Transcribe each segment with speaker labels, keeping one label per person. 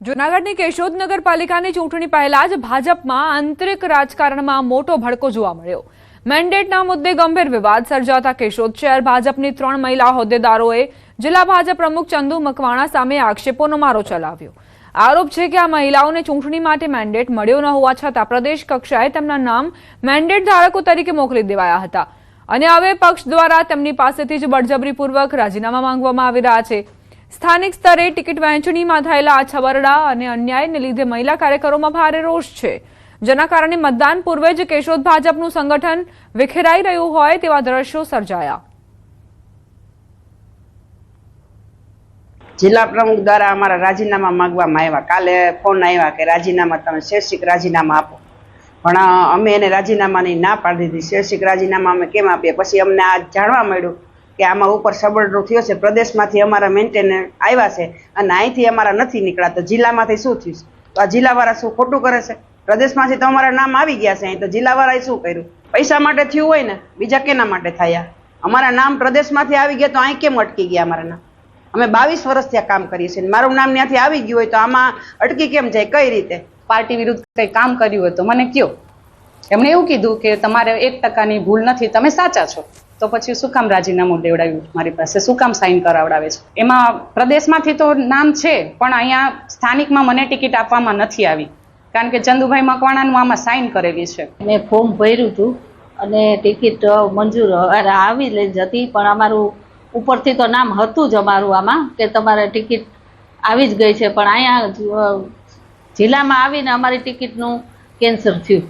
Speaker 1: જૂનાગઢની કેશોદ નગરપાલિકાની ચૂંટણી પહેલા જ ભાજપમાં આંતરિક રાજકારણમાં મોટો ભડકો જોવા મળ્યો। મેન્ડેટના મુદ્દે ગંભીર વિવાદ સર્જાતા કેશોદ શહેર ભાજપની 3 મહિલા હોદ્દેદારોએ જિલ્લા ભાજપ પ્રમુખ ચંદુ મકવાણા સામે આક્ષેપોનો મારો ચલાવ્યો। આરોપ છે કે આ મહિલાઓને ચૂંટણી માટે મેન્ડેટ મળ્યો ન હોવા છતાં પ્રદેશ કક્ષાએ તેમના નામ મેન્ડેટ ધારકો તરીકે મોકલી દેવાયા હતા અને હવે પક્ષ દ્વારા તેમની પાસેથી જ બળજબરીપૂર્વક રાજીનામા માંગવામાં આવી રહ્યા છે। સ્થાનિક સ્તરે ટિકિટ વહેંચણીમાં થયેલા આ છબરડા અને અન્યાયને લીધે મહિલા કાર્યકરોમાં ભારે રોષ છે, જેના કારણે મતદાન પૂર્વે જ કેશોદ ભાજપનું સંગઠન વિખેરાઈ રહ્યું હોય તેવા દ્રશ્યો સર્જાયા।
Speaker 2: जिला प्रमुख द्वारा अमरा राजीनामा मांगवामां आव्या। काले फोन आव्या के राजीनामा तमे शैक्षिक राजीनामा आपो, पण अमे एने राजीनामानी ना पाडी दीधी। शैक्षिक राजीनामा अमे केम आपीए? पछी अमने आ जाणवा मळ्युं के आमां उपर सबळडो थयो छे। प्रदेशमांथी अमारा मेंटेन आव्या छे अने અહીંથી अमारा નથી નીકળ્યા, तो जिल्लामांथी शुं थयुं? तो आ जिल्लावाळा शुं खोटું કરે છે? प्रदेशमांथी तो अमारा नाम आवी गया छे, तो जिल्लावाळाए शुं कर्युं? पैसा माटे थयुं होय ने, बीजा केना माटे थया? अमारा नाम प्रदेशमांथी आवी गया तो અહીં केम अटकी गया? अमारा नाम અમે 22 વર્ષથી આ કામ કરીએ છીએ, મારું નામ ત્યાંથી આવી ગયું હોય તો આમાં અટકી કેમ જાય? કઈ રીતે?
Speaker 3: પાર્ટી વિરુદ્ધ કંઈ કામ કર્યું હોય તો મને કયો। એમણે એવું કીધું કે તમારે 1% ભૂલ નથી, તમે સાચા છો, તો પછી શું કામ રાજીનામું દેવડાવ્યું મારી પાસે? શું કામ સાઇન કરાવડાવે છે? એમાં પ્રદેશમાંથી તો નામ છે, પણ અહીંયા સ્થાનિકમાં મને ટિકિટ આપવામાં નથી આવી, કારણ કે ચંદુભાઈ મકવાણાનું આમાં સાઇન કરેલી છે।
Speaker 4: મેં ફોર્મ ભર્યું હતું અને ટિકિટ મંજૂર આવી જતી, પણ અમારું ઉપરથી તો નામ હતું જ અમારું આમાં કે તમારે ટિકિટ આવી જ ગઈ છે, પણ અહીંયા જિલ્લામાં આવીને અમારી ટિકિટનું કેન્સલ થયું,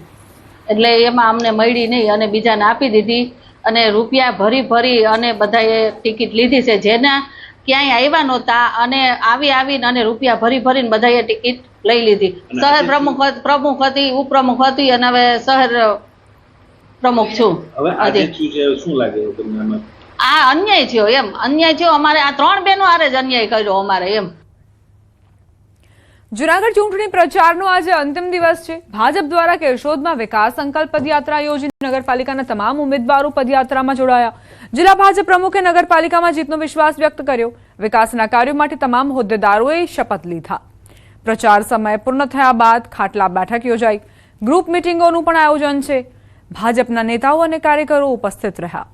Speaker 4: એટલે એમાં અમને મળી નહીં અને બીજાને આપી દીધી અને રૂપિયા ભરી અને બધાએ ટિકિટ લીધી છે, જેના ક્યાંય આવ્યા નહોતા અને આવીને અને રૂપિયા ભરીને બધાએ ટિકિટ લઈ લીધી। શહેર પ્રમુખ હતી, ઉપપ્રમુખ હતી અને હવે શહેર પ્રમુખ છું। આ અન્યાય થયો, એમ અન્યાય થયો અમારે। આ 3 બહેનો હારે જ અન્યાય કર્યો અમારે, એમ।
Speaker 1: જૂનાગઢ ચૂંટણી પ્રચારનો આજે અંતિમ દિવસ છે। ભાજપ દ્વારા કેશોદમાં વિકાસ સંકલ્પ પદયાત્રા યોજી નગરપાલિકાના તમામ ઉમેદવારો પદયાત્રામાં જોડાયા। જિલ્લા ભાજપ પ્રમુખે નગરપાલિકામાં જીતનો વિશ્વાસ વ્યક્ત કર્યો। વિકાસના કાર્યો માટે તમામ હોદ્દેદારોએ શપથ લીધા। પ્રચાર સમય પૂર્ણ થયા બાદ ખાટલા બેઠક યોજાઈ। ગ્રુપ મીટિંગોનું પણ આયોજન છે। ભાજપના નેતાઓ અને કાર્યકરો ઉપસ્થિત રહ્યા।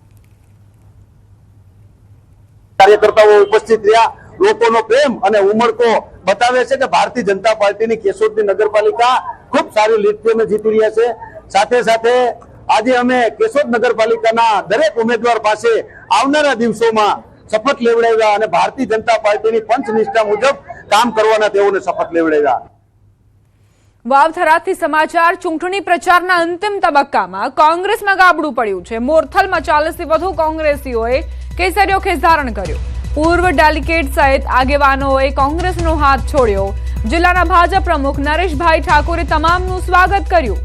Speaker 5: કાર્યકર્તાઓ ઉપસ્થિત રહ્યા। લોકોનો પ્રેમ અને ઉમળકો બતાવે છે કે ભારતીય જનતા પાર્ટીની કેશોદની નગરપાલિકા ખૂબ સારી લીડથી અમે જીતી રહ્યા છે। સાથે સાથે આજે અમે કેશોદ નગરપાલિકાના દરેક ઉમેદવાર પાસે આવનારા દિવસોમાં શપથ લેવડાવ્યા અને ભારતીય જનતા પાર્ટીની પંચનિષ્ઠા મુજબ કામ કરવાના તેઓને શપથ લેવડાવ્યા।
Speaker 1: વાવથરાથી સમાચાર। ચૂંટણી પ્રચારના અંતિમ તબક્કામાં કોંગ્રેસમાં ગાબડું પડ્યું છે। મોરથલમાં 40થી વધુ કોંગ્રેસીઓએ કેસરીયો ખેસ ધારણ કર્યો। પૂર્વ ડેલિગેટ સહિત આગેવાનોએ કોંગ્રેસનો હાથ છોડ્યો। જિલ્લાના ભાજપ પ્રમુખ નરેશભાઈ ઠાકોરે તમામનું સ્વાગત કર્યું।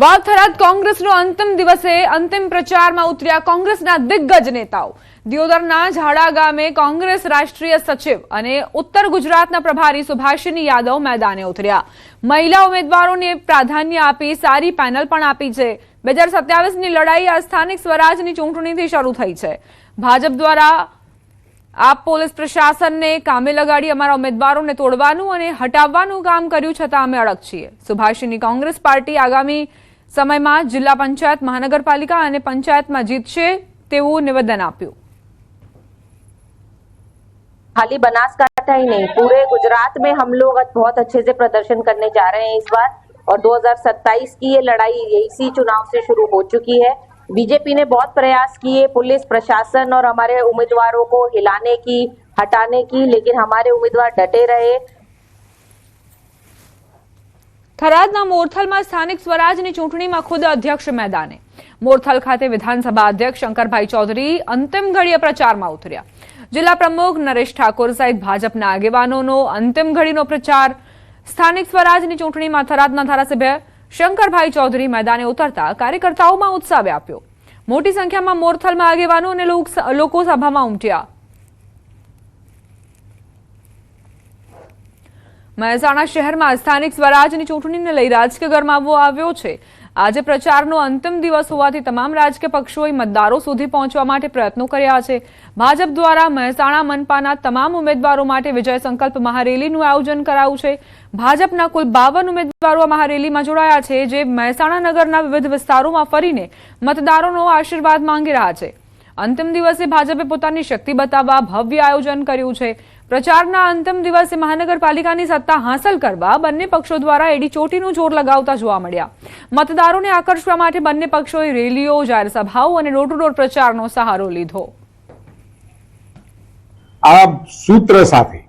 Speaker 1: વાવથરાદ કોંગ્રેસનો અંતિમ દિવસે અંતિમ પ્રચારમાં ઉતર્યા કોંગ્રેસના દિગ્ગજ નેતાઓ। દિયોદરના ઝાડા ગામે કોંગ્રેસ રાષ્ટ્રીય સચિવ અને ઉત્તર ગુજરાતના પ્રભારી સુભાષિની યાદવ મેદાને ઉતર્યા। મહિલા ઉમેદવારોને પ્રાધાન્ય આપી સારી પેનલ પણ આપી છે। 2027ની લડાઈ આ સ્થાનિક સ્વરાજની ચૂંટણીથી શરૂ થઈ છે। ભાજપ દ્વારા આપ પોલીસ પ્રશાસનને કામે લગાડી અમારા ઉમેદવારોને તોડવાનું અને હટાવવાનું કામ કર્યું, છતાં અમે અડગ છીએ। સુભાષિની કોંગ્રેસ પાર્ટી આગામી સમયમાં જિલ્લા પંચાયત, મહાનગરપાલિકા અને પંચાયતમાં જીતશે તેવું નિવેદન આપ્યું।
Speaker 6: खाली बनासकांठा ही नहीं, पूरे गुजरात में हम लोग बहुत अच्छे से प्रदर्शन करने जा रहे हैं इस बार। और 2027 की ये लड़ाई इसी चुनाव से शुरू हो चुकी है। बीजेपी ने बहुत प्रयास किए पुलिस प्रशासन और हमारे उम्मीदवारों को हिलाने की, हटाने की, लेकिन हमारे उम्मीदवार डटे रहे।
Speaker 1: થરાદના મોરથલમાં સ્થાનિક સ્વરાજની ચૂંટણીમાં ખુદ અધ્યક્ષ મેદાને। મોરથલ ખાતે વિધાનસભા અધ્યક્ષ શંકરભાઈ ચૌધરી અંતિમ ઘડીએ પ્રચારમાં ઉતર્યા। જિલ્લા પ્રમુખ નરેશ ઠાકોર સહિત ભાજપના આગેવાનોનો અંતિમ ઘડીનો પ્રચાર। સ્થાનિક સ્વરાજની ચૂંટણીમાં થરાદના ધારાસભ્ય શંકરભાઈ ચૌધરી મેદાને ઉતરતા કાર્યકર્તાઓમાં ઉત્સાહ વ્યાપ્યો। મોટી સંખ્યામાં મોરથલમાં આગેવાનો અને લોકો સભામાં ઉમટ્યા। મહેસાણા શહેરમાં સ્થાનિક સ્વરાજની ચૂંટણીને લઈ રાજકીય ગરમાવો આવ્યો છે। આજે પ્રચારનો અંતિમ દિવસ હોવાથી તમામ રાજકીય પક્ષોએ મતદારો સુધી પહોંચવા માટે પ્રયત્નો કર્યા છે. ભાજપ દ્વારા મહેસાણા મનપાના તમામ ઉમેદવારો માટે વિજય સંકલ્પ મહારેલીનું આયોજન કરાયું છે. ભાજપના કુલ 52 ઉમેદવારો આ મહારેલીમાં જોડાયા છે, જે મહેસાણા નગરના વિવિધ વિસ્તારોમાં ફરીને મતદારોનો આશીર્વાદ માંગી રહ્યા છે. અંતિમ દિવસે ભાજપે પોતાની શક્તિ બતાવવા ભવ્ય આયોજન કર્યું છે. પ્રચારના અંતિમ દિવસે મહાનગરપાલિકાની સત્તા હાંસલ કરવા બંને પક્ષો દ્વારા એડી ચોટીનું જોર લગાવતા જોવા મળ્યા. મતદારોને આકર્ષવા માટે બંને પક્ષોએ રેલીઓ, જાહેર સભાઓ અને ડોર ટુ ડોર પ્રચારનો સહારો લીધો.
Speaker 7: આ સૂત્ર સાથે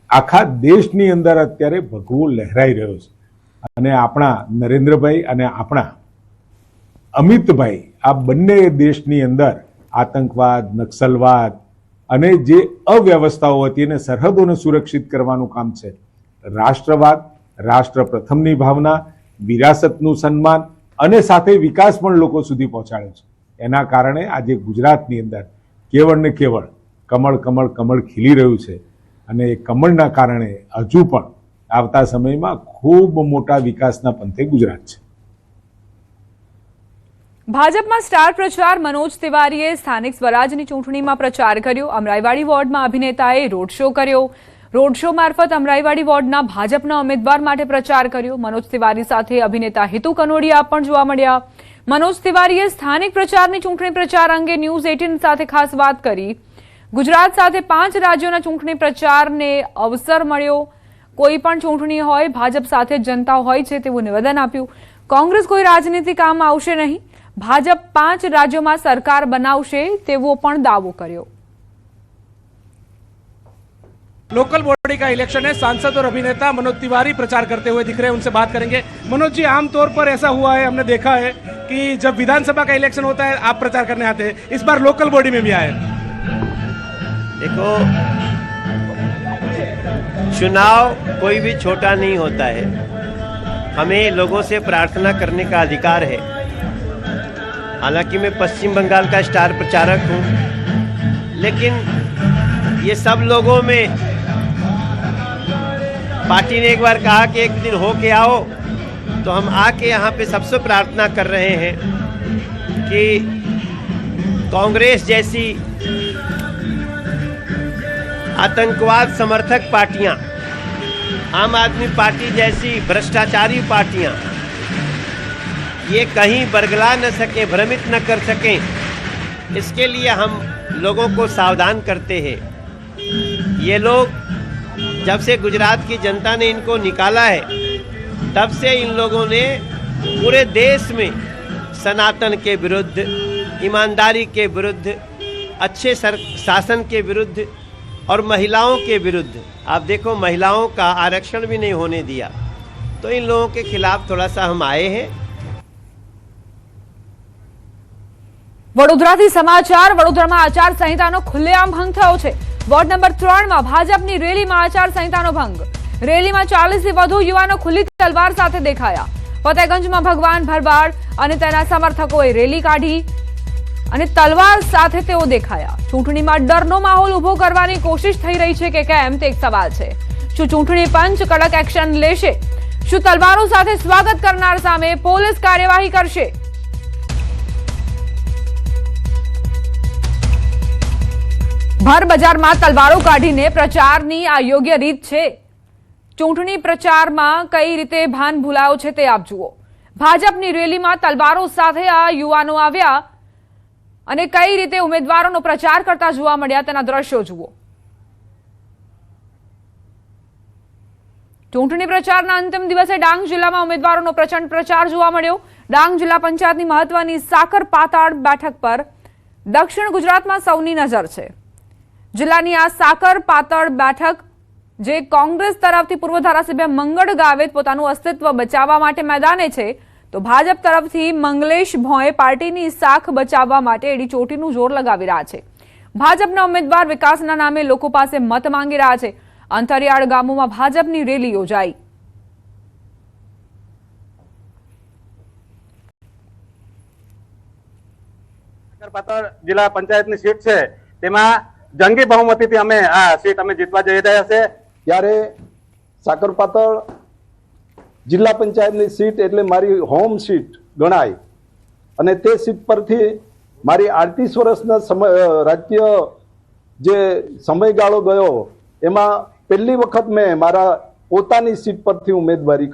Speaker 7: આખા દેશની અંદર અત્યારે ભગવો લહેરાઈ રહ્યો છે અને આપણા નરેન્દ્રભાઈ અને આપણા અમિતભાઈ આ બંને દેશની અંદર આતંકવાદ, નક્સલવાદ અને જે અવ્યવસ્થાઓ હતી એને સરહદોને સુરક્ષિત કરવાનું કામ છે. રાષ્ટ્રવાદ, રાષ્ટ્ર પ્રથમની ભાવના, વિરાસતનું સન્માન અને સાથે વિકાસ પણ લોકો સુધી પહોંચાડે છે. એના કારણે આજે ગુજરાતની અંદર કેવળ ને કેવળ કમળ કમળ કમળ ખીલી રહ્યું છે અને એ કમળના કારણે હજુ પણ આવતા સમયમાં ખૂબ મોટા વિકાસના પંથે ગુજરાત છે.
Speaker 1: ભાજપમાં સ્ટાર પ્રચાર મનોજ તિવારીએ સ્થાનિક સ્વરાજની ચૂંટણીમાં પ્રચાર કર્યો. અમરાઈવાડી વોર્ડમાં અભિનેતાએ રોડ શો કર્યો. રોડ શો મારફત અમરાઈવાડી વોર્ડના ભાજપના ઉમેદવાર માટે પ્રચાર કર્યો. મનોજ તિવારી સાથે અભિનેતા હિતુ કનોડિયા પણ જોવા મળ્યા. મનોજ તિવારીએ સ્થાનિક પ્રચારની ચૂંટણી પ્રચાર અંગે ન્યૂઝ 18 સાથે ખાસ વાત કરી. ગુજરાત સાથે 5 રાજ્યોના ચૂંટણી પ્રચારને અવસર મળ્યો. કોઈ પણ ચૂંટણી હોય, ભાજપ સાથે જનતા હોય છે તેવું નિવેદન આપ્યું. કોંગ્રેસ કોઈ રાજનીતિ કામ આવશે નહીં. ભાજપ 5 રાજ્યોમાં सरकार बनावशे तेवो पण दावो कर्यो.
Speaker 8: लोकल बॉडी का इलेक्शन है, सांसद और अभिनेता मनोज तिवारी प्रचार करते हुए दिख रहे हैं, उनसे बात करेंगे. मनोज जी, आमतौर पर ऐसा हुआ है, हमने देखा है कि जब विधानसभा का इलेक्शन होता है आप प्रचार करने आते हैं, इस बार लोकल बॉडी में भी आए.
Speaker 9: देखो, चुनाव कोई भी छोटा नहीं होता है. हमें लोगों से प्रार्थना करने का अधिकार है. हालांकि मैं पश्चिम बंगाल का स्टार प्रचारक हूँ, लेकिन ये सब लोगों में पार्टी ने एक बार कहा कि एक दिन हो के आओ, तो हम आके यहाँ पे सबसे प्रार्थना कर रहे हैं कि कांग्रेस जैसी आतंकवाद समर्थक पार्टियां, आम आदमी पार्टी जैसी भ्रष्टाचारी पार्टियां ये कहीं बरगला न सके, भ्रमित न कर सकें, इसके लिए हम लोगों को सावधान करते हैं. ये लोग जब से गुजरात की जनता ने इनको निकाला है, तब से इन लोगों ने पूरे देश में सनातन के विरुद्ध, ईमानदारी के विरुद्ध, अच्छे शासन के विरुद्ध और महिलाओं के विरुद्ध, आप देखो महिलाओं का आरक्षण भी नहीं होने दिया. तो इन लोगों के खिलाफ थोड़ा सा हम आए हैं.
Speaker 1: વડોદરાથી સમાચાર. વડોદરામાં આચાર સંહિતાનો ખુલ્લેઆમ ભંગ થયો છે. વોર્ડ નંબર 3 માં ભાજપની રેલીમાં આચાર સંહિતાનો ભંગ. રેલીમાં 40 થી વધુ યુવાનો ખુલ્લી તલવાર સાથે દેખાયા. ફતેગંજમાં ભગવાન ભરવાડ અને તેના સમર્થકોએ રેલી કાઢી અને તલવાર સાથે તેઓ દેખાયા. ચૂંટણીમાં ડરનો માહોલ ઉભો કરવાની કોશિશ થઈ રહી છે કે કેમ તે એક સવાલ છે. શું ચૂંટણી પંચ કડક એક્શન લેશે? શું તલવારો સાથે સ્વાગત કરનાર સામે પોલીસ કાર્યવાહી કરશે? ભર બજારમાં તલવારો કાઢીને પ્રચારની આ યોગ્ય રીત છે? ચૂંટણી પ્રચારમાં કઈ રીતે ભાન ભૂલાયો છે તે આપ જુઓ. ભાજપની રેલીમાં તલવારો સાથે આ યુવાનો આવ્યા અને કઈ રીતે ઉમેદવારોનો પ્રચાર કરતા જોવા મળ્યા તેના દ્રશ્યો જુઓ. ચૂંટણી પ્રચારના અંતિમ દિવસે ડાંગ જિલ્લામાં ઉમેદવારોનો પ્રચંડ પ્રચાર જોવા મળ્યો. ડાંગ જિલ્લા પંચાયતની મહત્વની સાકર પાતાળ બેઠક પર દક્ષિણ ગુજરાતમાં સૌની નજર છે. જિલ્લાની આ સાકર પાતળ બેઠક જે કોંગ્રેસ તરફથી પૂર્વ ધારાસભ્ય મંગળ ગાવિત પોતાનું અસ્તિત્વ બચાવવા માટે મેદાને છે, તો ભાજપ તરફથી મંગલેશ ભોંય પાર્ટીની સાખ બચાવવા માટે એડી ચોટીનું જોર લગાવી રહ્યા છે. ભાજપના ઉમેદવાર વિકાસના નામે લોકો પાસે મત માંગી રહ્યા છે. અંતરિયાળ ગામોમાં ભાજપની રેલી યોજાઈ.
Speaker 5: પાતળ જિલ્લા પંચાયતની સીટ છે, તેમાં જંગી બહુમતીથી અમે આ સીટ અમે જીતવા જઈ રહ્યા છે.
Speaker 10: ત્યારે સાકરપાતળ જિલ્લા પંચાયતની સીટ એટલે મારી હોમ સીટ
Speaker 5: ગણાય અને તે સીટ પરથી મારી 38 વર્ષના રાજ્ય જે સમયગાળો ગયો એમાં પહેલી વખત મેં મારા પોતાની સીટ પરથી ઉમેદવારી